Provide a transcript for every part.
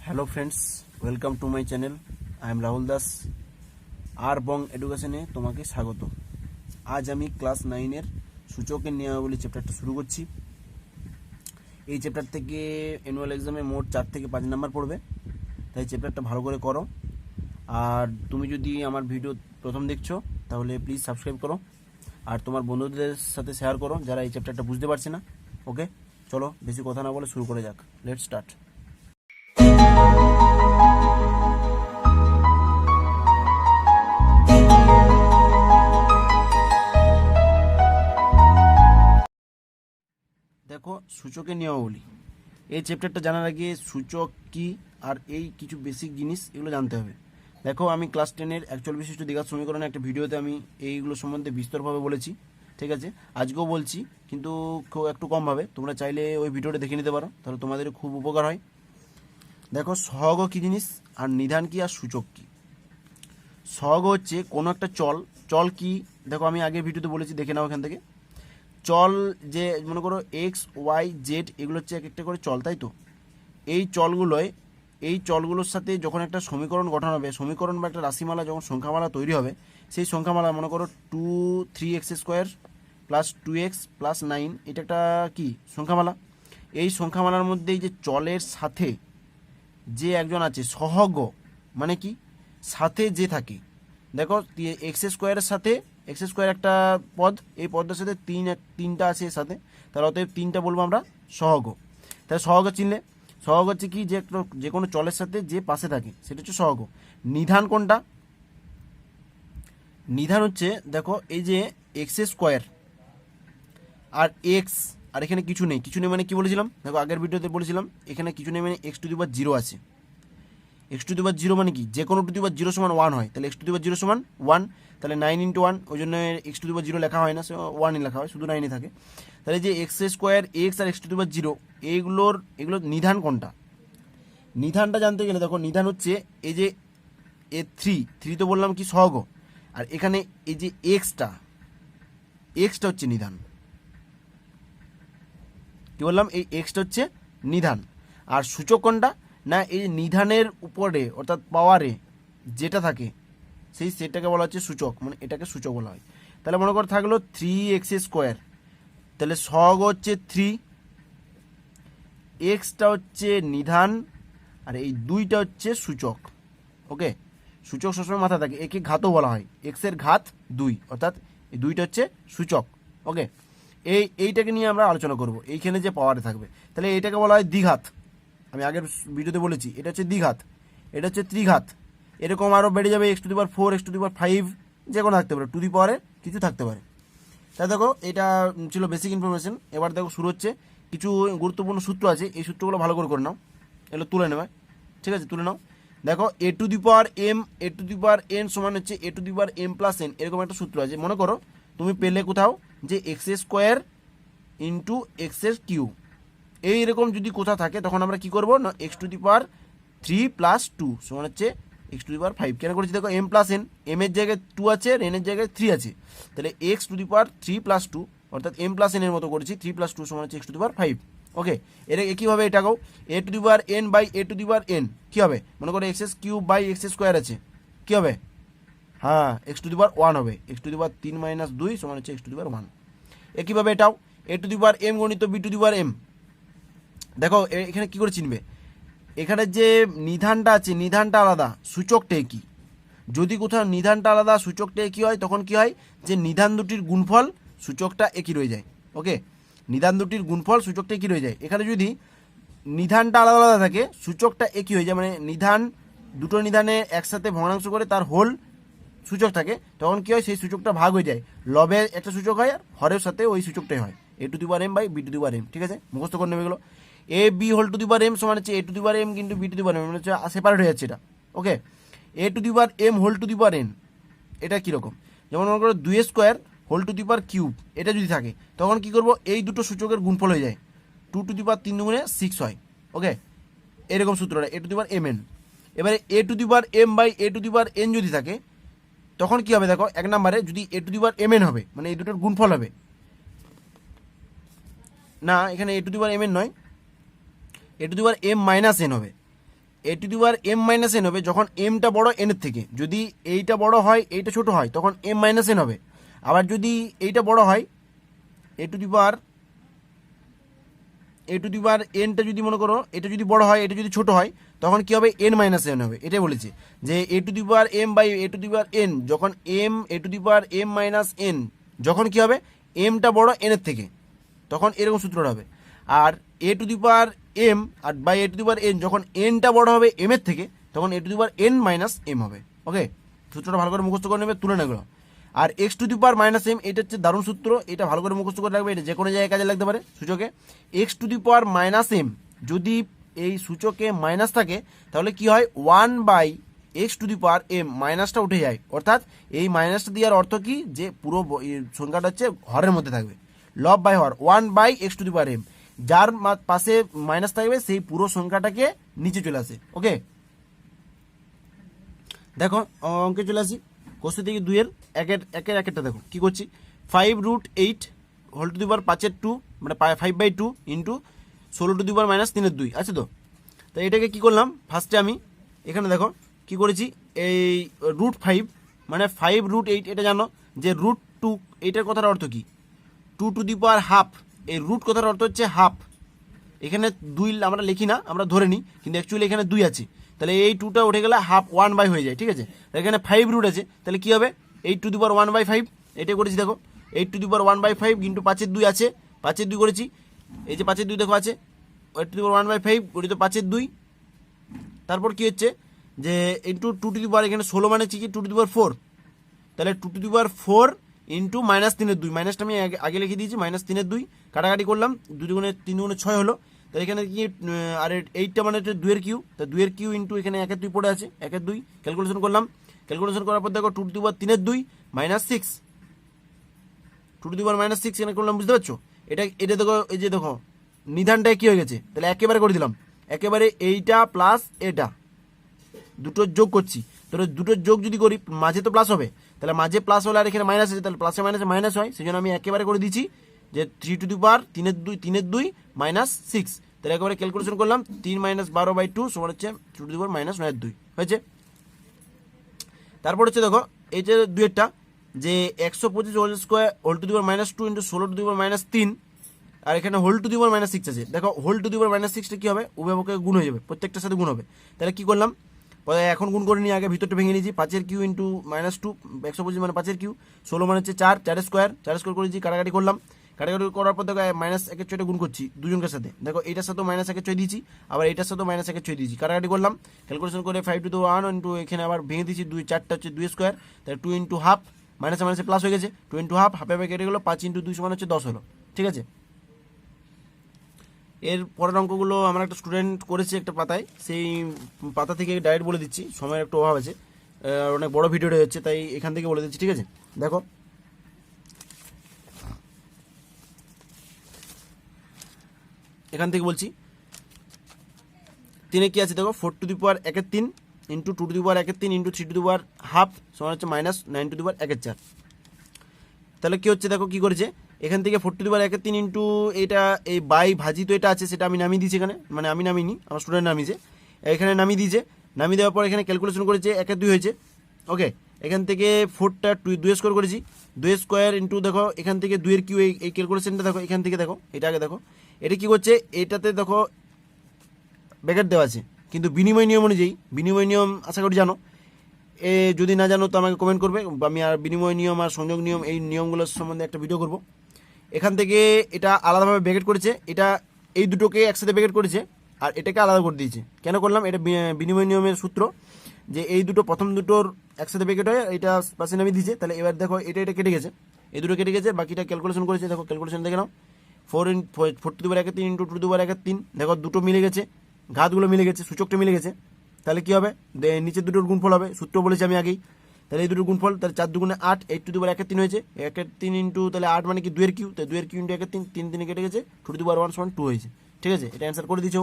Hello friends, welcome to my channel. I am Rahul Das. আর Bong এডুকেশনে তোমাকে স্বাগত। আজ আমি ক্লাস 9-এর সূচকের নিয়মাবলী চ্যাপ্টারটা শুরু করছি। এই চ্যাপ্টার থেকে অ্যানুয়াল এক্সামে মোট 4 থেকে 5 নাম্বার পড়বে, তাই চ্যাপ্টারটা ভালো করে করো। আর তুমি যদি আমার ভিডিও প্রথম দেখছো তাহলে প্লিজ সাবস্ক্রাইব করো আর তোমার বন্ধুদের সাথে শেয়ার করো যারা এই চ্যাপ্টারটা বুঝতে পারছে না। ওকে, চলো বেশি কথা না বলে শুরু করে যাক। Let's start. দেখো, সূচকের নিয়মাবলী। এই চ্যাপ্টারটা জানার আগে সূচক কি আর এই কিছু বেসিক জিনিস এগুলো জানতে হবে। দেখো, আমি ক্লাস 10-এর অ্যাকচুয়াল বিশিষ্ট দ্বিঘাত সমীকরণে একটা ভিডিওতে আমি এইগুলো সম্বন্ধে বিস্তরভাবে বলেছি, ঠিক আছে? আজকেও বলছি, কিন্তু একটু কমভাবে। তোমরা চাইলে ওই ভিডিওটা দেখে নিতে পারো, তাহলে তোমাদের খুব উপকার হয়। দেখো, সহগ কী জিনিস আর নিধান কি আর সূচক কি। সহগ হচ্ছে কোনো একটা চল কি, দেখো আমি আগের ভিডিওতে বলেছি, দেখে নাও এখান থেকে। চল যে মনে করো এক্স ওয়াই জেড, এগুলো হচ্ছে এক একটা করে চল, তাই তো? এই চলগুলোর সাথে যখন একটা সমীকরণ গঠন হবে, সমীকরণ বা একটা রাশিমালা যখন সংখ্যামালা তৈরি হবে, সেই সংখ্যামালা মনে করো 3x² প্লাস 2x প্লাস 9, এটা একটা কি সংখ্যামালা। এই সংখ্যামালার মধ্যে এই যে চলের সাথে যে একজন আছে সহগ, মানে কি সাথে যে থাকে। দেখো, x² সাথে x² একটা পদ, এই পদটার সাথে তিনটা আছে এর সাথে, তাহলে অতএব তিনটা বলবো আমরা সহগ। তাহলে সহগ চিনলে, সহগ হচ্ছে কি যে কোনো চলের সাথে যে পাশে থাকে সেটা হচ্ছে সহগ। নিধান কোনটা? নিধান হচ্ছে, দেখো এই যে x² আর এক্স, আর এখানে কিছু নেই মানে কি বলেছিলাম, দেখো আগের ভিডিওতে বলেছিলাম এখানে কিছু নেই মানে x⁻0 আছে। x⁻0 মানে কি, যে কোনো x⁻0 সমান 1 হয়, তাহলে x⁻0 সমান 1, তাহলে 9 × 1, ওই জন্য x⁻0 লেখা হয় না, সে 1ই লেখা হয়, শুধু 9ই থাকে। তাহলে যে x² x আর x⁻0 এগুলোর নিধান কোনটা? নিধানটা জানতে গেলে দেখো, নিধান হচ্ছে এই যে থ্রি তো বললাম কি সহগ, আর এখানে এই যে এক্সটা হচ্ছে নিধান। কি বললাম? এই এক্সটা হচ্ছে নিধান। আর সূচক কোনটা? না, এই নিধানের উপরে অর্থাৎ পাওয়ারে যেটা থাকে সেটাকে বলা হচ্ছে সূচক, মানে এটাকে সূচক বলা হয়। তাহলে মনে করে থাকলো 3x², তাহলে সহগ হচ্ছে 3, এক্সটা হচ্ছে নিধান, আর এই 2টা হচ্ছে সূচক। ওকে, সূচক সবসময় মাথা থাকে, একে ঘাতও বলা হয়, এক্সের ঘাত 2, অর্থাৎ এই 2টা হচ্ছে সূচক। ওকে, এইটাকে নিয়ে আমরা আলোচনা করব, এইখানে যে পাওয়ারে থাকবে, তাহলে এইটাকে বলা হয় দ্বিঘাত। আমি আগের ভিডিওতে বলেছি এটা হচ্ছে দ্বিঘাত, এটা হচ্ছে ত্রিঘাত। এরকম আরও বেড়ে যাবে, x⁴, x⁵, যে কোনো থাকতে পারে, টু দি পাওয়ারে কিছু থাকতে পারে। তাই দেখো, এটা ছিল বেসিক ইনফরমেশন। এবার দেখো শুরু হচ্ছে, কিছু গুরুত্বপূর্ণ সূত্র আছে, এই সূত্রগুলো ভালো করে নাও, এগুলো তুলে নেবে, ঠিক আছে? তুলে নাও। দেখো, a⁴m সমান হচ্ছে a⁴m+n, এরকম একটা সূত্র আছে। মনে করো তুমি পেলে কোথাও যে x² ইন্টু x³ এইরকম যদি কোথাও থাকে, তখন আমরা কি করবো না, x⁵ সমান হচ্ছে x⁵। কেন করেছি? দেখো m+n, m এর জায়গায় 2 আছে, আর n এর জায়গায় 3 আছে, তাহলে x⁵+2 অর্থাৎ m+n এর মতো করেছি, 3+2 সমান হচ্ছে x⁵। ওকে, এর একইভাবে এটাকেও a⁴n/a⁴n কি হবে? মনে করো x³ আছে, কি হবে? হ্যাঁ, x⁴1 হবে, x⁴3 - 2 সমান হচ্ছে x⁴1। একইভাবে এটাও a⁴m গণিত b⁴m। দেখো এখানে কি করে চিনবে, এখানে যে নিধানটা আছে, নিধানটা আলাদা, সূচকটা একই। যদি কোথাও নিধানটা আলাদা সূচকটা একই হয়, তখন কি হয় যে নিধান দুটির গুণফল সূচকটা একই রয়ে যায়। ওকে, নিধান দুটির গুণফল সূচকটা একই রয়ে যায়। এখানে যদি নিধানটা আলাদা আলাদা থাকে, সূচকটা একই হয়ে যায়, মানে দুটো নিধানে একসাথে ভগ্নাংশ করে তার হোল সূচক থাকে, তখন কি হয়, সেই সূচকটা ভাগ হয়ে যায়, লবের একটা সূচক হয় আর হরের সাথে ওই সূচকটাই হয়, a⁴m/b⁴m। ঠিক আছে, মুখস্থ করে নেবে এগুলো। ab⁴m সমান হচ্ছে a⁴m কিন্তু b⁴m, মানে হচ্ছে সেপারেট হয়ে যাচ্ছে এটা। ওকে, a⁴m⁴n এটা কীরকম? যেমন মনে করো 2² এটা যদি থাকে, তখন কি করব, এই দুটো সূচকের গুণফল হয়ে যায়, 2⁵ 6 হয়। ওকে, এরকম সূত্রটা a⁴mn। এবারে a⁴m/a⁴n যদি থাকে, তখন কি হবে? দেখো, এক নম্বরে যদি a⁴mn হবে, মানে এই দুটোর গুণফল হবে না, এখানে a⁴mn নয়, a⁴m - n হবে। A to the power m minus n হবে যখন এমটা বড় এনের থেকে। যদি এইটা বড় হয় এইটা ছোট হয় তখন এম মাইনাস এন হবে। আবার যদি এইটা বড় হয় এ টু দি পাওয়ার এনটা যদি মনে করো এটা যদি বড় হয় এটা যদি ছোট হয় তখন কি হবে এন মাইনাস এন হবে। এটাই বলেছে যে a to the power m by a to the power n যখন m a to the power m minus n যখন কি হবে এমটা বড় এনের থেকে তখন এরকম সূত্রটা হবে। আর a to the power m আর by a to the power n যখন এনটা বড় হবে এম এর থেকে তখন a to the power n minus m হবে। ওকে, সূত্রটা ভালো করে মুখস্থ করে নেবে তুলনাগুলো। আর x to the power minus m এটা হচ্ছে দারুণ সূত্র, এটা ভালো করে মুখস্থ করে রাখবে, এটা যে কোনো জায়গায় কাজে লাগতে পারে সূচকে। X to the power minus M যদি এই সূচকে মাইনাস থাকে তাহলে কি হয় 1 by x to the power M মাইনাসটা উঠে যায়, অর্থাৎ এই মাইনাসটা দেওয়ার অর্থ কি যে পুরো সংখ্যাটা হচ্ছে হরের মধ্যে থাকবে, লব বাই হর 1 by x to the power M, যার পাশে মাইনাস থাকবে সেই পুরো সংখ্যাটাকে নিচে চলে আসে। ওকে, দেখো অঙ্কে চলে আসি কোশ্চেন থেকে 2 এর একের একটা দেখো কি করছি 5√8 হোল টু দি পাওয়ার 5/2 মানে 5/2 into 16 to the power minus 3/2 আছে তো। তো এটাকে কি করলাম ফার্স্টে আমি এখানে দেখো কি করেছি এই √5 মানে 5√8 এটা জানো যে √2 এইটার কথার অর্থ কি 2 টু দি পাওয়ার হাফ, এই রুট কথার অর্থ হচ্ছে হাফ। এখানে 2 আমরা লিখি না আমরা ধরে নিই কিন্তু অ্যাকচুয়ালি এখানে 2 আছে, তাহলে এই 2টা উঠে গেলে হাফ 1 বাই হয়ে যায়, ঠিক আছে। এখানে 5 রুট আছে তাহলে কি হবে 8 টু দি পাওয়ার 1/5 এটাই করেছি দেখো 8 টু দি পাওয়ার 1/5 ইন্টু 5/2 আছে 5/2 করেছি, এই যে 5/2 দেখো আছে 8 টু দি পাওয়ার 1/5 গণিত 5/2। তারপর কি হচ্ছে যে ইন্টু 2 টু দি পাওয়ার এখানে 16 মানে হচ্ছে কি 2 টু দি পাওয়ার 4, তাহলে 2 to the power 4 into minus 3/2 মাইনাসটা আমি আগে লিখে দিয়েছি মাইনাস 3/2 কাটাকাটি করলাম 2 দুগুণে 3 দুগুণে 6 হলো। তাহলে এখানে কি আর 8টা মানে হচ্ছে 2 এর কিউ, তা 2 এর কিউ ইন্টু এখানে 1/2 পড়ে আছে 1/2 ক্যালকুলেশন করলাম, ক্যালকুলেশন করার পর দেখো 2 to the power 3/2 minus 6 2 to the power minus 6 এখানে করলাম, বুঝতে পারছো। এটা দেখো এই যে দেখো নিধানটা কি হয়ে গেছে তাহলে একেবারে করে দিলাম, একেবারে এইটা প্লাস এটা দুটোর যোগ করছি, তাহলে দুটোর যোগ যদি করি মাঝে তো প্লাস হবে, তাহলে মাঝে প্লাস হলে আর এখানে মাইনাস আছে তাহলে প্লাসে মাইনাসে মাইনাস হয়, সেই জন্য আমি একেবারে করে দিচ্ছি যে 3 টু দি পাওয়ার 3/2 মাইনাস 6, তাহলে একেবারে ক্যালকুলেশন করলাম 3 মাইনাস 12/2 সমান হচ্ছে 2 টু দি পাওয়ার মাইনাস 9/2 হয়েছে। তারপর হচ্ছে দেখো এই যে 2 যে 125 whole square whole to the power minus 2 into 16 to the power minus 3 আর এখানে whole to the power minus 6 আছে, দেখো whole to the power minus 6টা কি হবে উভয় পক্ষে গুণ হয়ে যাবে, প্রত্যেকটার সাথে গুণ হবে। তাহলে কি করলাম এখন গুণ করে নিয়ে আগে ভিতরটা ভেঙে নিয়েছি 5 কিউ ইন্টু মাইনাস 2 125 মানে 5 কিউ 16 মানে হচ্ছে 4 স্কোয়ার করেছি কাটাকাটি করলাম, কাটাকাটি করার পর দেখো মাইনাস 1/6 গুণ করছি দুজনকার সাথে, দেখো এটার সাথেও মাইনাস 1/6 দিয়েছি আবার এটার সাথেও মাইনাস 1/6 দিয়েছি কাটাকাটি করলাম, ক্যালকুলেশন করে 5 টু দি 1 ইন্টু এখানে আবার ভেঙে দিয়েছি 4টা হচ্ছে 2 স্কোয়ার, তাহলে 2 ইন্টু হাফ মাইনাসে মাইনাসে প্লাস হয়ে গেছে 2 ইন্টু হাফ হাফে কেটে গেলো 5 ইন্টু 2 সমান হচ্ছে 10 হলো, ঠিক আছে। এর পরের অঙ্কগুলো আমার একটা স্টুডেন্ট করেছে একটা পাতায়, সেই পাতা থেকে ডাইরেক্ট বলে দিচ্ছি, সময়ের একটু অভাব আছে অনেক বড় ভিডিও হচ্ছে তাই এখান থেকে বলে দিচ্ছি, ঠিক আছে। দেখো এখান থেকে বলছি 3 কি আছে দেখো 4 to the power 1/3 into 2 to the power 1/3 into 3 two the power half সমান হচ্ছে মাইনাস 9 টু দি পাওয়ার 1/4, তাহলে কি হচ্ছে দেখো কি করেছে এখান থেকে 4 টু দি পাওয়ার 1/3 ইন্টু এটা এই বাই ভাজি তো এটা আছে সেটা আমি নামিয়ে দিয়েছি এখানে, মানে আমি নামিনি আমার স্টুডেন্ট নামিয়েছে, এখানে নামিয়ে দিয়েছে, নামিয়ে দেওয়ার পর এখানে ক্যালকুলেশন করেছে 1/2 হয়েছে। ওকে, এখান থেকে 4টা 2 স্কোয়ার করেছি 2 স্কোয়ার ইন্টু দেখো এখান থেকে 2 এর কিউ এই ক্যালকুলেশনটা দেখো এখান থেকে দেখো এটা আগে দেখো এটা কি করছে এটাতে দেখো ব্র্যাকেট দেওয়া আছে কিন্তু বিনিময় নিয়ম অনুযায়ী, বিনিময় নিয়ম আশা করি জানো, যদি না জানো তো আমাকে কমেন্ট করবে, আমি আর বিনিময় নিয়ম আর সংযোগ নিয়ম এই নিয়মগুলোর সম্বন্ধে একটা ভিডিও করব। এখান থেকে এটা আলাদাভাবে ব্র্যাকেট করেছে, এটা এই দুটোকে একসাথে ব্র্যাকেট করেছে আর এটাকে আলাদা করে দিয়েছে, কেন করলাম এটা বিনিময় নিয়মের সূত্র যে এই দুটো প্রথম দুটোর একসাথে ব্র্যাকেট হয় এটা পাশে নামিয়ে দিয়েছে, তাহলে এবার দেখো এটা কেটে গেছে এই দুটো কেটে গেছে বাকিটা ক্যালকুলেশন করেছে, দেখো ক্যালকুলেশন দেখে নাও 4 to the power 1/3 into 2 to the power 1/3 দেখো দুটো মিলে গেছে ঘাতগুলো মিলে গেছে সূচকটা মিলে গেছে, তাহলে কি হবে নিচের দুটোর গুণফল হবে, সূত্র বলেছি আমি আগেই, তাহলে এই দুটোর গুণফল তাহলে 4 দুগুণে 8 8 টু দি পাওয়ার 1/3 হয়েছে 1/3 ইন্টু তাহলে 8 মানে কি 2 এর কিউ, তাহলে 2 এর কিউ ইন্টু 1/3 3 কেটে গেছে 2 টু দি পাওয়ার 1 সমান 2 হয়েছে, ঠিক আছে, এটা অ্যান্সার করে দিয়েছো।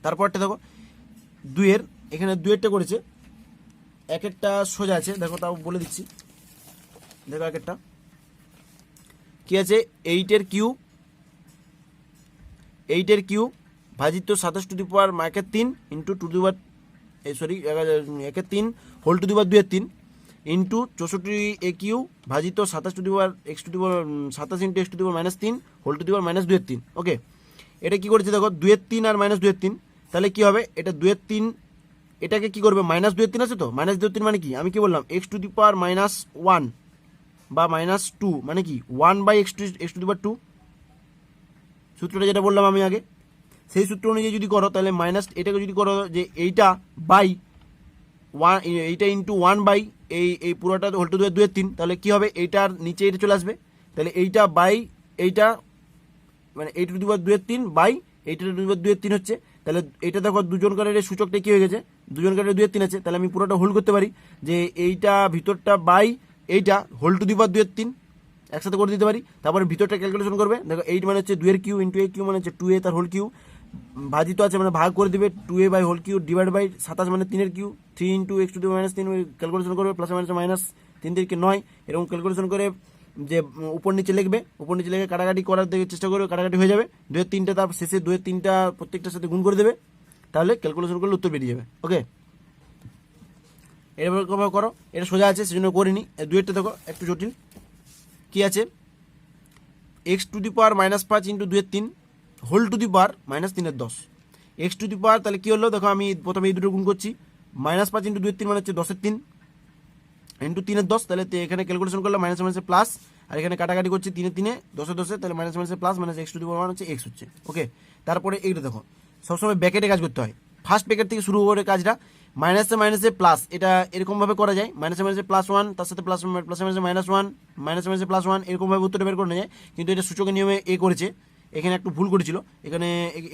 তারপরটা দেখো 2 এর এখানে 2 এরটা করেছে এক একটা সোজা আছে দেখো তাও বলে দিচ্ছি, দেখো এক একটা কি আছে 8 এর কিউ ভাজিত 27^3 into two to the power sorry 1/3 whole to the power 2/3 into 64 ভাজিত 27 x to the power 27 into x to the power -3 whole to the power -2/3। Okay, এটা কি করেছে দেখো 2/3 আর -2/3, তাহলে কি হবে এটা 2/3 এটাকে কি করবে -2/3 আছে তো, -2/3 মানে কি আমি কি বললাম x টু দি পাওয়ার -1 বা -2 মানে কি 1/x টু দি পাওয়ার 2, সূত্রটা যেটা বললাম আমি আগে সেই সূত্র অনুযায়ী যদি করো তাহলে মাইনাস এটাকে যদি করো যে এইটা বাই 1 এইটা ইন্টু 1 বাই এই পুরোটা হোল টু দি পাওয়ার 2/3, তাহলে কি হবে এইটার নিচে এটা চলে আসবে, তাহলে এইটা বাই এইটা মানে এইটা টু দি পাওয়ার 2/3 বাই এইটা টু দি পাওয়ার 2/3 হচ্ছে। তাহলে এটা দেখো দুজনকারের সূচকটা কি হয়ে গেছে, দুজনকারের 2/3 আছে, তাহলে আমি পুরোটা হোল করতে পারি যে এইটা ভিতরটা বাই এইটা হোল টু দি পাওয়ার 2/3 একসাথে করে দিতে পারি। তারপরে ভিতরটা ক্যালকুলেশন করবে, দেখো 8 মানে হচ্ছে 2 এর কিউ ইন্টু a কিউ মানে হচ্ছে 2a তার হোল কিউ, ভাজিত আছে মানে ভাগ করে দিবে 2a by whole cube divide by 27 মানে 3 এর cube 3 into x to the power -3 calculation করবে প্লাস মাইনাস 3 থেকে 9 এরকম ক্যালকুলেশন করে যে উপর নিচে লিখবে, উপর নিচে লিখে কাটাকাটি করার দিকে চেষ্টা করবে, কাটাকাটি হয়ে যাবে 2-3টা, তার শেষে 2-3টা প্রত্যেকটার সাথে গুণ করে দেবে, তাহলে ক্যালকুলেশন করলে উত্তর বেরিয়ে যাবে। ওকে, এরকম করো, এটা সোজা আছে সেজন্য করিনি। 2-টা দেখো একটু জটিল, কি আছে x to the power -5 into 2/3 whole to the power -3/10 x to the power, তাহলে কি হলো দেখো আমি প্রথমে এই দুটো গুণ করছি, -5 ইন্টু 2/3 মানে হচ্ছে 10/3 ইন্টু 3/10, তাহলে এখানে ক্যালকুলেশন করলে মাইনাস মাইনাসে প্লাস, আর এখানে কাটাকাটি করছি 3-3 10-10, তাহলে মাইনাস মাইনাসে প্লাস মানে x টু দি পাওয়ার হচ্ছে x হচ্ছে। ওকে, তারপরে এইটা দেখো সবসময় ব্র্যাকেটে কাজ করতে হয়, ফার্স্ট ব্র্যাকেট থেকে শুরু করে কাজটা, মাইনাসে মাইনাসে প্লাস, এটা এরকমভাবে করা যায়, মাইনাসে মাইনাসে +1 তার সাথে প্লাস মাইনাসে -1 মাইনাসে মাইনাসে +1 এরকমভাবে উত্তরটা বের করে নেওয়া যায়, কিন্তু এটা সূচকের নিয়মে করেছে, এখানে একটু ভুল করেছিল, এখানে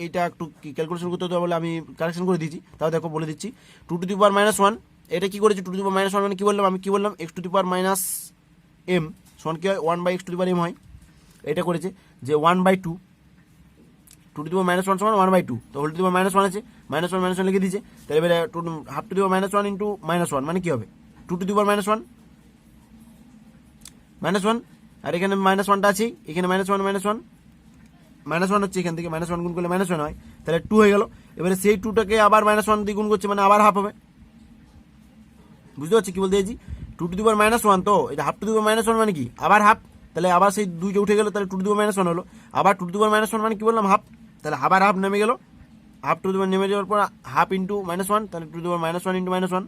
এইটা একটু ক্যালকুলেশন করতে হতে বলে আমি কারেকশন করে দিয়েছি, তাও দেখো বলে দিচ্ছি 2 টু দি পাওয়ার -1, এটা কি করেছে 2 টু দি পাওয়ার -1 মানে কি বললাম আমি, কি বললাম x to the power -m সমান কি হয় 1/x two the power m হয়, এটা করেছে যে 1/2 2 টু দি পাওয়ার -1 সমান 1/2, তো হোল টু দি পাওয়ার -1 আছে, -1 লিখে দিয়েছে, তাহলে এবারে have to the power -1 into -1 মানে কি হবে 2 টু দি পাওয়ার -1 আর এখানে -1টা আছেই, এখানে -1 হচ্ছে, এখান থেকে -1 গুণ করলে -1 হয়, তাহলে 2 হয়ে গেল। এবারে সেই 2টাকে আবার -1 দিয়ে গুণ করছে মানে আবার হাফ হবে, বুঝতে পারছি কি বলতে চাইছি, 2 টু দি পাওয়ার -1 তো এটা হাফ টু দি পাওয়ার -1 মানে কি আবার হাফ, তাহলে আবার সেই 2 উঠে গেল, তাহলে 2 টু দি পাওয়ার -1 হলো, আবার 2 টু দি পাওয়ার -1 মানে কি বললাম হাফ, তাহলে আবার হাফ নেমে গেল, হাফ টু দি পাওয়ার নেমে যাওয়ার পর হাফ ইন্টু -1, তাহলে 2 টু দি পাওয়ার -1 ইন্টু -1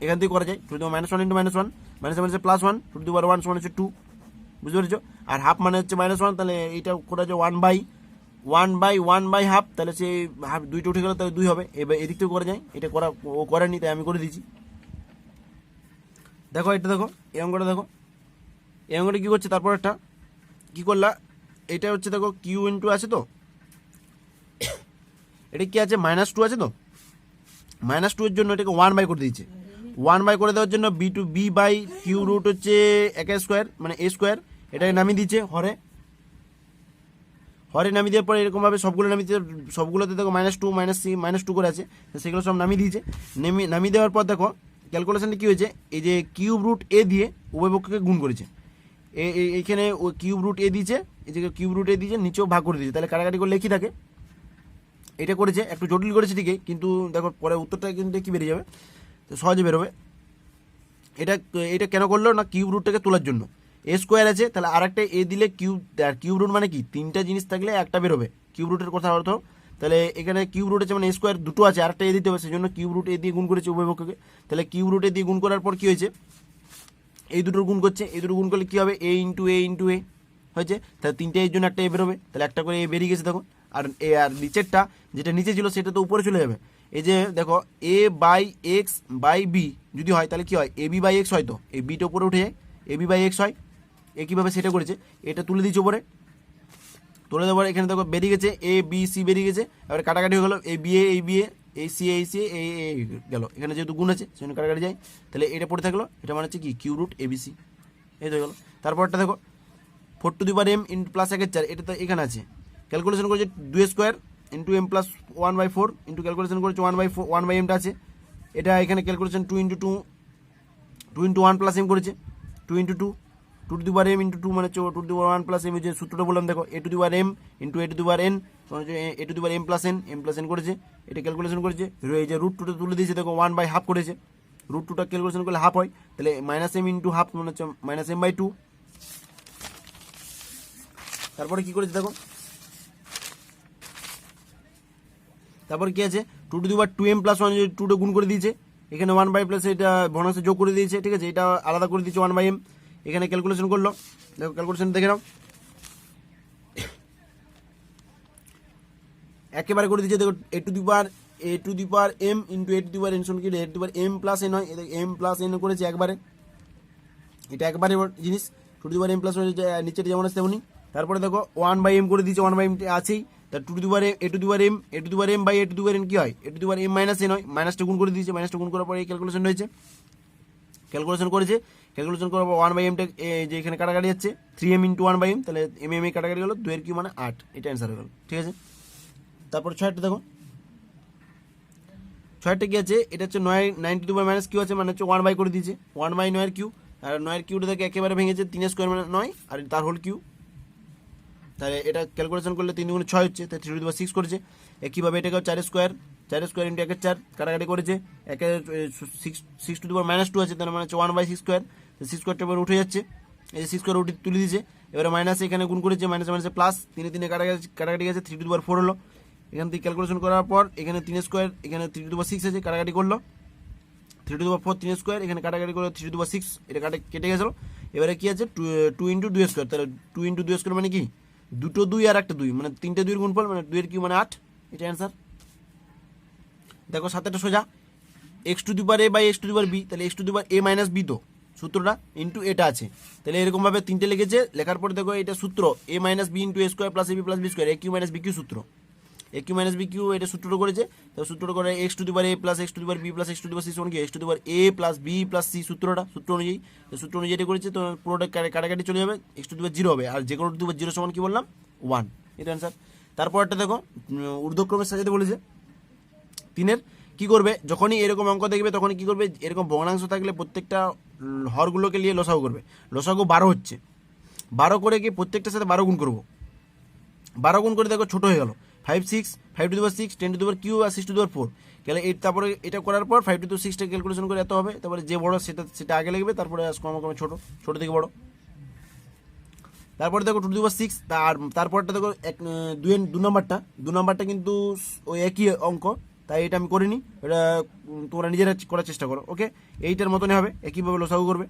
এখান থেকে করা যায়, 2 to the power -1 into -1 minus মাইনাসে +1 2 টু দি পাওয়ার 1 সমান হচ্ছে 2, বুঝতে পেরেছো, আর হাফ মানে হচ্ছে -1, তাহলে এইটা করা যায় 1/1 হাফ, তাহলে সেই হাফ 2টা উঠে গেল, তাহলে 2 হবে, এবার এদিক থেকেও করা যায়, এটা করা ও করেনি তাই আমি করে দিয়েছি। দেখো এটা দেখো এই অঙ্কটা দেখো, এই অঙ্কটা কী করছে, তারপর একটা কী করলা, এটা হচ্ছে দেখো কিউ ইন্টু আছে তো, এটা কি আছে -2 আছে তো, -2 এর জন্য এটাকে 1/, করে দিয়েছে, 1/, করে দেওয়ার জন্য বি বাই কিউ রুট হচ্ছে 1² মানে a², এটাকে নামিয়ে দিয়েছে হরে নামিয়ে দেওয়ার পরে এরকমভাবে সবগুলো সবগুলোতে দেখো -2 করে আছে, সেগুলো সব নামিয়ে দিয়েছে, নামিয়ে দেওয়ার পর দেখো ক্যালকুলেশনটা কী হয়েছে, এই যে কিউব রুট এ দিয়ে উভয় পক্ষকে গুণ করেছে, এইখানে ও কিউব রুট এ দিয়েছে, এই যে কিউব রুট এ দিয়েছে, নিচেও ভাগ করে দিয়েছে, তাহলে কাটাকাটি করে লেখি থাকে, এটা করেছে একটু জটিল করেছে ঠিকই, কিন্তু দেখো পরে উত্তরটা কিন্তু কি বেরিয়ে যাবে, তো সহজে বেরোবে। এটা কেন করলো না, কিউব রুটটাকে তোলার জন্য, a² আছে, তাহলে আর একটা এ দিলে কিউব রুট মানে কি 3টা জিনিস থাকলে একটা বেরোবে, কিউব রুটের কথা অর্থ, তাহলে এখানে কিউব রুট আছে মানে a² দুটো আছে, আরেকটা এ দিতে হবে, সেই জন্য কিউব রুট এ দিয়ে গুণ করেছে উভয় পক্ষকে, তাহলে কিউব রুট এ দিয়ে গুণ করার পর কি হয়েছে, এই দুটোর গুণ করছে, এই দুটো গুণ করলে কি হবে a ইন্টু এ হয়েছে, তাহলে 3টা এর জন্য একটা এ বেরোবে, তাহলে একটা করে এ বেরিয়ে গেছে দেখো, আর নিচেরটা যেটা নিচে ছিল সেটা তো উপরে চলে যাবে, এই যে দেখো a/x/b যদি হয় তাহলে কি হয় ab/x হয়, তো এই বিটা উপরে উঠে যায় ab/x হয়, এ কীভাবে সেটা করেছে, এটা তুলে দিয়েছে উপরে, তুলে দেওয়ার এখানে দেখো বেরিয়ে গেছে a/b/c বেরিয়ে গেছে, এবারে কাটাকাটি হয়ে গেলো a/b/a a/b/a a/c/a a/c/a a গেল, এখানে যেহেতু গুণ আছে সেজন্য কাটাকাটি যায়, তাহলে এটা পড়ে থাকলো, এটা মানে হচ্ছে কি কিউ রুট abc, এই তো হয়ে গেলো। তারপরটা দেখো 4 to the power m into +1/4, এটা তো এখানে আছে, ক্যালকুলেশন করেছে 2² ইন্টু m + 1/4 ইন্টু ক্যালকুলেশন করেছে 1/m আছে, এটা এখানে ক্যালকুলেশন 2 ইন্টু 1 + m করেছে, 2 into 2 2 to the power m into 2 মানে 2 টু দি পাওয়ার 1 + m, যে সূত্রটা বললাম দেখো a to the power m into a to the power n সমান হচ্ছে a to the power M plus n করেছে, এটা ক্যালকুলেশন করেছে। এই যে রুট টুটা তুলে দিয়েছে, দেখো 1/2 করেছে, রুট টুটা ক্যালকুলেশন করলে হাফ হয়, তাহলে মাইনাস এম ইন্টু হাফ মানে হচ্ছে মাইনাস এম বাই 2। তারপরে কি করেছে দেখো, তারপর কি আছে, two to the power 2m plus 1 টুটা গুণ করে দিয়েছে, এখানে 1 প্লাস এটা ভগ্নাংশে যোগ করে দিয়েছে, ঠিক আছে, এটা আলাদা করে দিয়েছে 1/m। এখানে ক্যালকুলেশন করলো, দেখো ক্যালকুলেশন দেখে নাও, একেবারে করে দিয়েছে। দেখো a to the power M into a to the power N সমান কি, a to the power M plus n হয়, এম প্লাস এন করেছে একবারে, এটা একবারে জিনিস। Two to the power M plus নিচেটা যেমন আছে তেমনি। তারপরে দেখো 1/m করে দিয়েছে, 1/m আছেই, তার two to the power a to the power m by a to the power n কি হয়, a to the power m minus n হয়, মাইনাসটা গুণ করে দিয়েছে, মাইনাসটা গুণ করার পরে এই ক্যালকুলেশন হয়েছে, ক্যালকুলেশন করেছে, ক্যালকুলেশন করার পর 1/mটা যে এখানে কাটাকাটি যাচ্ছে 3m ইন্টু 1/m, তাহলে এম এম এ কাটাকাটি গেলো, 2 এর কিউ মানে 8, এটা অ্যান্সার হয়ে গেল, ঠিক আছে। তারপর 6টা দেখো, 6টা কি আছে, এটা হচ্ছে 9 to the power minus cube আছে, মানে হচ্ছে 1 বাই করে দিয়েছে, 1/9 কিউ, আর 9 কিউটা থেকে একেবারে ভেঙেছে, 3 স্কোয়ার মানে 9 আর তার হোল কিউ, তাহলে এটা ক্যালকুলেশন করলে 3 গুণে 6 হচ্ছে, তাই 3 টু দি পাওয়ার 6 করেছে। একইভাবে এটাকে 4 স্কোয়ার ইন্টু 1 4 কাটাকাটি করেছে, 6 টু দি পাওয়ার মাইনাস 2 আছে, তার মানে হচ্ছে 1/6 স্কোয়ার, 6 স্কোয়ারটা এবার উঠে যাচ্ছে, এই যে 6 স্কোয়ার উঠে তুলে দিয়েছে, এবারে মাইনাস এখানে গুণ করেছে, মাইনাস মাইনাসে প্লাস, 3 কাটাকাটি গেছে, 3 টু দি পাওয়ার 4 হলো। এখান থেকে ক্যালকুলেশন করার পর এখানে 3 স্কোয়ার, এখানে 3 টু দি পাওয়ার 6 আছে, কাটাকাটি করলো, 3 টু দি পাওয়ার 4 3 স্কোয়ার, এখানে কাটাকাটি করলো 3 টু দি পাওয়ার 6, এটা কেটে গেছিল। এবারে কি আছে, 2 ইন্টু 2 স্কোয়ার, তাহলে 2 ইন্টু 2 স্কোয়ার মানে কি, দুটো 2 আর একটা 2 মানে 3টে 2 এর গুণফল, মানে 2 এর কিউ মানে 8, এটা অ্যান্সার। দেখো 7টা সোজা, x to the power a by x to the power b, তাহলে x to the power a minus b তো সূত্রটা, ইন্টু এটা আছে, তাহলে এরকমভাবে 3টে লিখেছে, লেখার পরে দেখো এটা সূত্র A minus B into A square plus A B plus B square, A cube minus B cube সূত্র, A cube minus B cube, এটা সূত্রটা করেছে, তো সূত্রটা করে X to the power A plus X to the power B plus X to the power C সমান কি, X to the power A plus B plus C সূত্রটা, সূত্র অনুযায়ী, তো সূত্র অনুযায়ী এটা করেছে, তো পুরোটা কাটাকাটি চলে যাবে, এক্স টু দি পাওয়ার 0 হবে, আর যে কোনো টু দি পাওয়ার 0 সমান কি বললাম 1, এটা অ্যান্সার। তারপরটা দেখো ঊর্ধ্বক্রমে সাজাতে বলেছে 3-এর, কি করবে, যখনই এরকম অঙ্ক দেখবে তখনই কি করবে, এরকম ভগ্নাংশ থাকলে প্রত্যেকটা হরগুলোকে নিয়ে লসাগু করবে, লসাগু 12 হচ্ছে, 12 করে কি প্রত্যেকটার সাথে 12 গুণ করবো, 12 গুণ করে দেখো ছোটো হয়ে গেল, 5 6, 5 to the power 6, 10 to the power q আর 6 টু দি পাওয়ার 4, তাহলে তারপরে এটা করার পর 5 টু দি 6টা ক্যালকুলেশন করে এত হবে, তারপরে যে বড় সেটা আগে লিখবে, তারপরে ক্রমে ছোটো থেকে বড়। তারপরে দেখো টু টু দি পাওয়ার 6, তারপরটা দেখো 2 নাম্বারটা কিন্তু ওই একই অঙ্ক, তাই এটা আমি করিনি, এটা তোমরা নিজেরা করার চেষ্টা করো, ওকে, এইটার মতনই হবে, একইভাবে লসাগু করবে।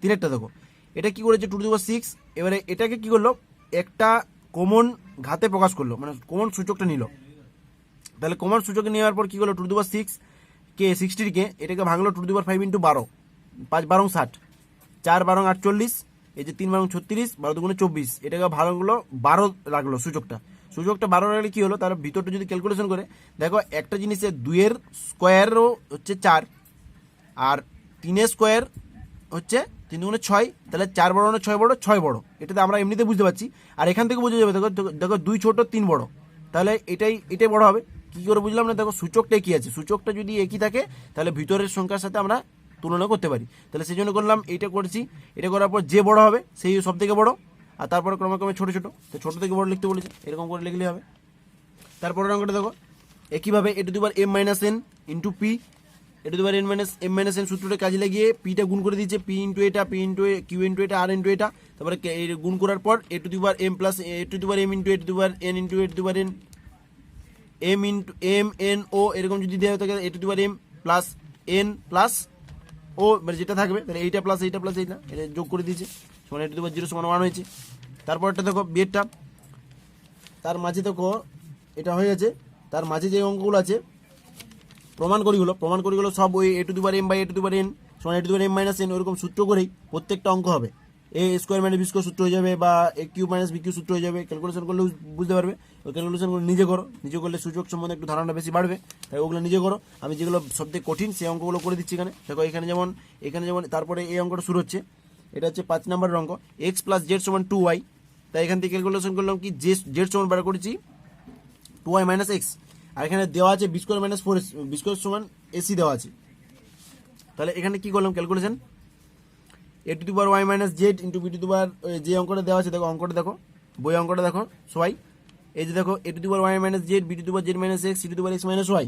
3-একটা দেখো, এটা কি করেছে, টু টু দি পাওয়ার 6, এবারে এটাকে কি করলো, একটা কমন ঘাতে প্রকাশ করলো, মানে কমন সূচকটা নিল, তাহলে কমন সূচক নেওয়ার পর কি করলো, টু টু দি পাওয়ার 6 কে 60কে এটাকে ভাঙলো, two to the power 5 into 12, 5 12 60, 4 12 48, এই যে 3 12 36, 12 দুগুণে 24, এটাকে ভাঙলো 12 রাখলো সূচকটা 12 রাখলে কি হলো, তার ভিতরটা যদি ক্যালকুলেশন করে দেখো, একটা জিনিসে 2-এর স্কোয়ারও হচ্ছে 4, আর 3-এর স্কোয়ার হচ্ছে 3 দুগুণে 6, তাহলে 4 বড় না 6 বড়, 6 বড়, এটাতে আমরা এমনিতে বুঝতে পারছি, আর এখান থেকে বুঝে যাবে, দেখো 2 ছোট 3 বড়, তাহলে এটাই বড় হবে, কি করে বুঝলাম না, দেখো সূচকটা একই আছে, সূচকটা যদি একই থাকে তাহলে ভিতরের সংখ্যার সাথে আমরা তুলনা করতে পারি, তাহলে সেই জন্য করলাম এইটা করেছি, এটা করার পর যে বড় হবে সেই সব থেকে বড়, আর তারপরে ক্রমে ছোটো ছোটো, তো ছোটো থেকে বড় লিখতে বলেছে, এরকম করে লিখলেই হবে। তারপরের অঙ্কটা দেখো, একইভাবে a to the power m minus n into p, a to the power m minus n সূত্রটা কাজে লাগিয়ে পিটা গুণ করে দিয়েছে, পি ইন্টু এটা, পি ইন্টু কিউ ইন্টু এটা, আর ইন্টু এটা, তারপরে গুণ করার পর a to the power M plus a to the power M into a to the power n into a to the power n, m into m n ও এরকম যদি দেওয়া থাকে, a to the power M plus n plus o, মানে যেটা থাকবে, তাহলে এইটা plus এইটা এটা যোগ করে দিয়েছে, সমান এ টু দি পাওয়ার 0 সমান 1 হয়েছে। তারপরটা দেখো বিয়েরটা, তার মাঝে দেখো এটা হয়ে গেছে, তার মাঝে যে অঙ্কগুলো আছে প্রমাণ করিগুলো সব ওই a to the power m by a to the power N সমান a to the power m minus n, ওরকম সূত্র করেই প্রত্যেকটা অঙ্ক হবে, a square minus b square সূত্র হয়ে যাবে, বা a cube minus B cube সূত্র হয়ে যাবে, ক্যালকুলেশন করলে বুঝতে পারবে, ওই ক্যালকুলেশন করে নিজে করলে সূচক সম্বন্ধে একটু ধারণা বেশি বাড়বে, তাই ওগুলো নিজে করো, আমি যেগুলো সবথেকে কঠিন সেই অঙ্কগুলো করে দিচ্ছি এখানে দেখো, এখানে যেমন তারপরে এই অঙ্কটা শুরু হচ্ছে, এটা হচ্ছে 5 নম্বরের অঙ্ক, এক্স প্লাস জেড সমান 2y, তাই এখান থেকে ক্যালকুলেশন করলাম কি, জেড সমান বার করেছি 2y মাইনাস এক্স, আর এখানে দেওয়া আছে b square minus 4 b square সমান এসি দেওয়া আছে, তাহলে এখানে কি করলাম calculation, a to the power y minus z into B to the power, যে অঙ্কটা দেওয়া আছে দেখো, অঙ্কটা দেখো, বই অঙ্কটা দেখো সবাই, এই যে দেখো a to the power y minus z, b to the power z minus x, c to the power x minus y.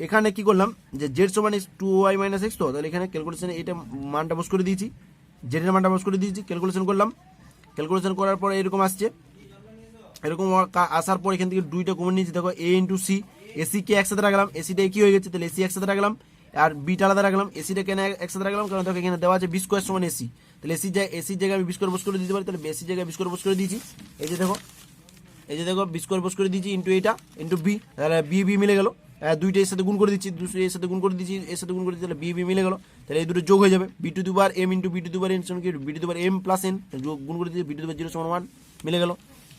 এখানে কি করলাম যে জেড সমান টু ওয়াই মাইনাস এক্স, তো তাহলে এখানে ক্যালকুলেশনে এটা মানটা বস করে দিয়েছি, জেডের মানটা বস করে দিয়েছি, ক্যালকুলেশন করলাম। ক্যালকুলেশন করার পর এরকম আসছে, এরকম আসার পর এখান থেকে দুইটা কমন নিয়েছি। দেখো এ ইন্টু সি, এসি কে একসাথে রাখলাম, এসিটা কি হয়ে গেছে, তাহলে এসি একসাথে রাখলাম, আর বিটা আলাদা রাখলাম। এসিটা কেন একসাথে রাখলাম, কারণ দেখো এখানে দেওয়া আছে বি স্কোয়ার সমান এসি, তাহলে এসির জায়গায় আমি বি স্কোয়ার বস করে দিতে পারি, তাহলে এসির জায়গায় বি স্কোয়ার বস করে দিয়েছি। এই যে দেখো বি স্কোয়ার বস করে দিয়েছি ইন্টু এটা ইন্টু বি, তাহলে বি বি মিলে গেল। দুইটা এর সাথে গুণ করে দিচ্ছি, দুটো এর সাথে গুণ করে দিচ্ছি, এর সাথে গুণ করে দিচ্ছি, তাহলে বি বি মিলে গেল। তাহলে এই দুটো যোগ হয়ে যাবে, B to the power M into B to the power N সমান কি, B to the power M plus N, গুণ করে দিচ্ছি, বি টু দি পাওয়ার 0 সমান 1 মিলে গেল।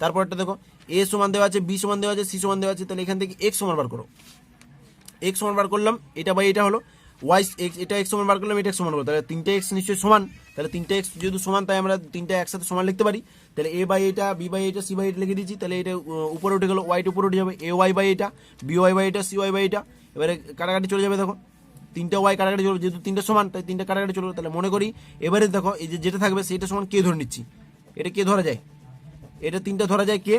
তারপরটা দেখো এ সমান দেওয়া আছে, বি সমান দেওয়া আছে, সি সমান দেওয়া আছে, তাহলে এখান থেকে এক্স সমান বার করো। এক্স সমান বার করলাম, এটা বাই এটা হলো ওয়াই, এটা এক্স সমান বার করলাম, এটা এক্স সমান করো, তাহলে তিনটে এক্স নিশ্চয়ই সমান, তাহলে তিনটে এক্স যেহেতু সমান তাই আমরা তিনটা একসাথে সমান লিখতে পারি। তাহলে এ বাই এটা, বি বাই এটা, সি বাই এটা লিখে দিচ্ছি, তাহলে এটা উপরে উঠে গেল, ওয়াইটা উপরে উঠে যাবে, এ ওয়াই বাই এটা, বি ওয়াই বাই এটা, সি ওয়াই বাই এটা। এবারে কাটাকাটি চলে যাবে, দেখো তিনটা ওয়াই কাটাকাটি চলবে, যেহেতু তিনটা সমান তাই তিনটা কাটাকাটি চলবে। তাহলে মনে করি এবারে দেখো এই যে যেটা থাকবে সেটা সমান কে ধরে নিচ্ছি, এটা কে ধরা যায়, এটা তিনটা ধরা যায় কে,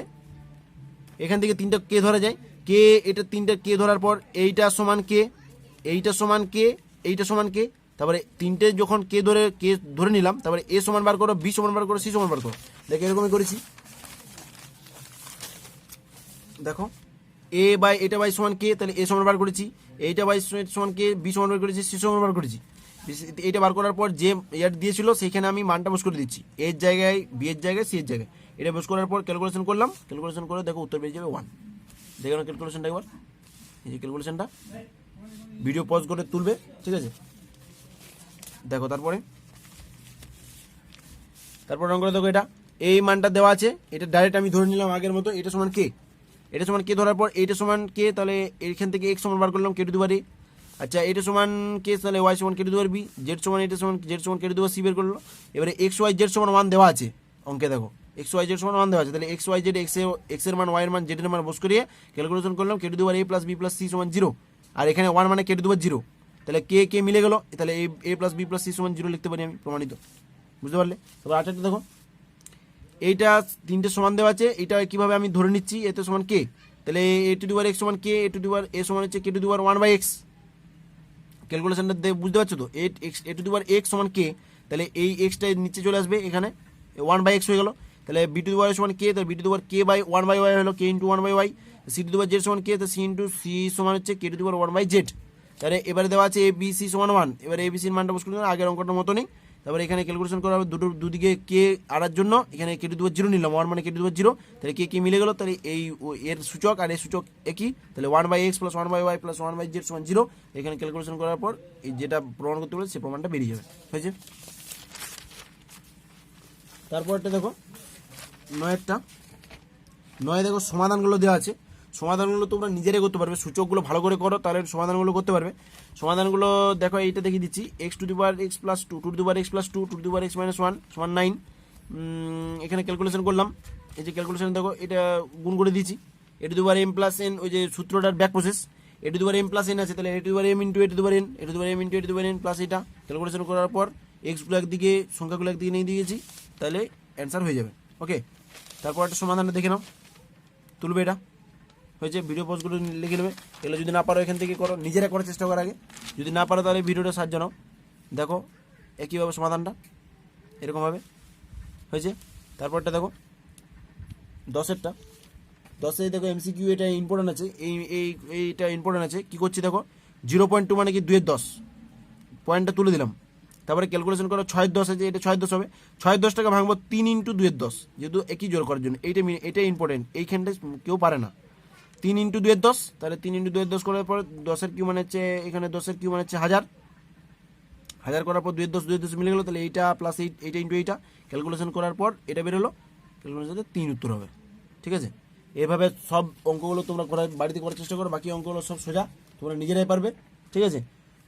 এখান থেকে তিনটা কে ধরা যায় কে, এটা তিনটা কে ধরার পর এইটা সমান কে, এইটা সমান কে, এইটা সমান কে, তারপরে তিনটে যখন কে ধরে নিলাম, তারপরে এ সমান বার করো, বি সমান বার করো, সি সমান বার করো। দেখো এরকমই করেছি, দেখো এ বাই এটা বাই সমান কে, তাহলে এ সমান বার করেছি, এইটা বাই সমান কে, বি সমান বার করেছি, সি সমান বার করেছি। এইটা বার করার পর যে ইয়ার দিয়েছিল সেইখানে আমি মানটা বস করে দিচ্ছি, এর জায়গায় বি এর জায়গায় সি এর জায়গায়। এটা বস করার পর ক্যালকুলেশন করলাম, ক্যালকুলেশন করে দেখো উত্তর পেয়ে যাবে 1। দেখো না ক্যালকুলেশনটা একবার, এই যে ক্যালকুলেশনটা ভিডিও পজ করে তুলবে, ঠিক আছে। দেখো তারপরে রং করে দেখো এটা এই মানটা দেওয়া আছে, এটা ডাইরেক্ট আমি ধরে নিলাম আগের মতো, এটা সমান কে, এটা সমান কে ধরার পর এইটা সমান কে, তাহলে এখান থেকে এক্স সমান বার করলাম কে টু দি পাওয়ার এ, আচ্ছা এটা সমান কে, তাহলে ওয়াই সমান k to the power b, z সমান এটা সমান জেড সমান k to the power C বের করলো। এবারে এক্স ওয়াই জেড সমান 1 দেওয়া আছে অঙ্কে, দেখো এক্স ওয়াই জেড সমান 1 দেওয়া আছে, তাহলে এক্স ওয়াই জেড এক্স এর মান, ওয়াই এর মান, জেড এর মান বস করিয়ে ক্যালকুলেশন করলাম, k to the power A plus B plus c সমান 0, আর এখানে 1 মানে কে টু দি পাওয়ার 0, তাহলে কে মিলে গেল, তাহলে এ প্লাস বি প্লাস সি সমান 0 লিখতে পারি আমি, প্রমাণিত। বুঝতে পারলে? তবে আচ্ছা দেখো এইটা তিনটে সমান দেওয়া আছে, এটা কিভাবে আমি ধরে নিচ্ছি, এতে সমান কে, তাহলে a to the power x সমান কে, এ টু দি পাওয়ার এ সমান হচ্ছে k to the power 1 by x. ক্যালকুলেশনটা বুঝতে পারছো তো, এ টু দি পাওয়ার এক্স সমান কে, তাহলে এই এক্সটা নিচে চলে আসবে, এখানে 1 বাই এক্স হয়ে গেল। তাহলে বি টু দি পাওয়ার সমান কে, তাহলে b to the power k by 1 by y হলো k into 1 by y. C to the power z সমান কে, তো সি ইন্টু সি সমান হচ্ছে k to the power 1 by z. তাহলে এবারে দেওয়া আছে এ বি সি সমান 1, এবারে এ বি সির মানটা বস করে আগের অঙ্কটার মতনই। তারপরে এখানে ক্যালকুলেশন করা হবে দুদিকে কে আনার জন্য, এখানে কে টু দি পাওয়ার 0 নিলাম, 1 মানে কে টু দি পাওয়ার 0, তাহলে কে মিলে গেল, তাহলে এই এর সূচক আর এর সূচক একই, তাহলে 1 by X plus 1 by Y plus 1 by Z সমান 0। এখানে ক্যালকুলেশন করার পর এই যেটা প্রমাণ করতে বলে সেই প্রমাণটা বেরিয়ে যাবে, হয়েছে। তারপরটা দেখো 9 দেখো সমাধানগুলো দেওয়া আছে, সমাধানগুলো তোমরা নিজেরাই করতে পারবে, সূচকগুলো ভালো করে করো তাহলে সমাধানগুলো করতে পারবে। সমাধানগুলো দেখো এইটা দেখিয়ে দিচ্ছি, x to the power x plus 2, to the power x plus 2, to the power x minus 1 সমান 9। এখানে ক্যালকুলেশন করলাম, এই যে ক্যালকুলেশন দেখো এটা গুণ করে দিয়েছি, a to the power M plus n, ওই যে সূত্রটার back process, a to the power M plus n আছে, তাহলে a to the power M into a to the power n, a to the power M into a to the power n plus এটা calculation করার পর এক্সগুলো একদিকে সংখ্যাগুলো একদিকে নিয়ে দিয়েছি, তাহলে অ্যান্সার হয়ে যাবে। ওকে, তারপর একটা সমাধানটা দেখে নাও, তুলবে এটা, হয়েছে। ভিডিও পোস্টগুলো লিখে নেবে, এগুলো যদি না পারো এখান থেকে করো, নিজেরা করার চেষ্টা করার আগে, যদি না পারো তাহলে ভিডিওটা সাহায্য নাও। দেখো একইভাবে সমাধানটা এরকমভাবে হয়েছে। তারপরটা দেখো 10 দেখো এমসিকিউ, এটা ইম্পর্টেন্ট আছে, এইটা ইম্পর্টেন্ট আছে। কী করছি দেখো 0.2 মানে কি 2/10, পয়েন্টটা তুলে দিলাম। তারপরে ক্যালকুলেশন করো 6/10 আছে, এটা 6/10 হবে, 6/10 টাকা ভাঙবো 3 ইন্টু 2/10, যেহেতু একই জোর করার জন্য, এইটা ইম্পর্টেন্ট, এইখানটা কেউ পারে না। 3 ইন্টু 2/10, তাহলে 3 ইন্টু 2/10 করার পর 10-এর কিউ মানে হচ্ছে, এখানে 10-এর কিউ মানে হচ্ছে 1000 করার পর 2/10 মিলে গেলো, তাহলে এইটা প্লাস এইটা ইন্টু এইটা ক্যালকুলেশন করার পর এটা বেরোলো, ক্যালকুলেশন 3 উত্তর হবে, ঠিক আছে। এভাবে সব অঙ্কগুলো তোমরা বাড়িতে করার চেষ্টা করো, বাকি অঙ্কগুলো সব সোজা, তোমরা নিজেরাই পারবে, ঠিক আছে।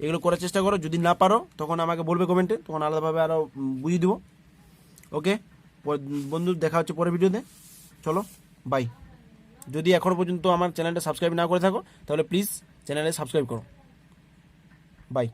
এগুলো করার চেষ্টা করো, যদি না পারো তখন আমাকে বলবে কমেন্টে, তখন আলাদাভাবে আরও বুঝিয়ে দেবো। ওকে বন্ধু, দেখা হচ্ছে পরের ভিডিওতে, চলো বাই। যদি এখনও পর্যন্ত আমার চ্যানেলটা সাবস্ক্রাইব না করে থাকো তাহলে প্লিজ চ্যানেলে সাবস্ক্রাইব করো, বাই।